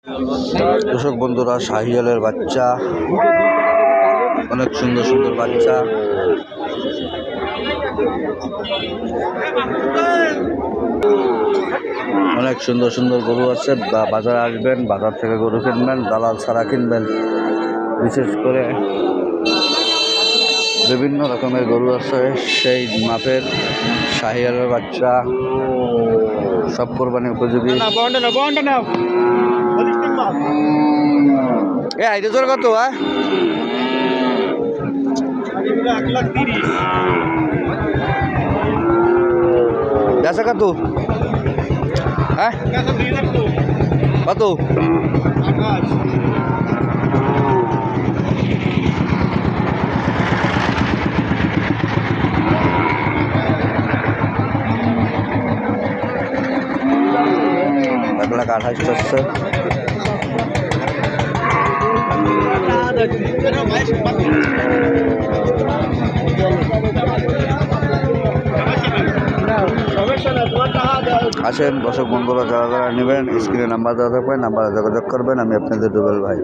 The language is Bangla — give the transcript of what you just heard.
দর্শক বন্ধুরা, শাহিওয়ালের বাচ্চা, অনেক সুন্দর সুন্দর বাচ্চা। অনেক সুন্দর সুন্দর গরু আছে। বাজারে আসবেন, বাজার থেকে গরু কিনবেন, দালাল ছাড়া কিনবেন। বিশেষ করে বিভিন্ন রকমের গরু আছে, সেই মাপের শাহিওয়ালের বাচ্চা, সব কোরবানি উপযোগী। আইডিয়া তোর কত? বেচা কত? হ্যাঁ, কত? 1,28,000 হচ্ছে। আসেন দর্শক বন্ধুরা, যারা যারা নেবেন স্ক্রিনে নাম্বার দেওয়া থাকবে, নাম্বারে যোগাযোগ করবেন। আমি আপনাদের রুবেল ভাই।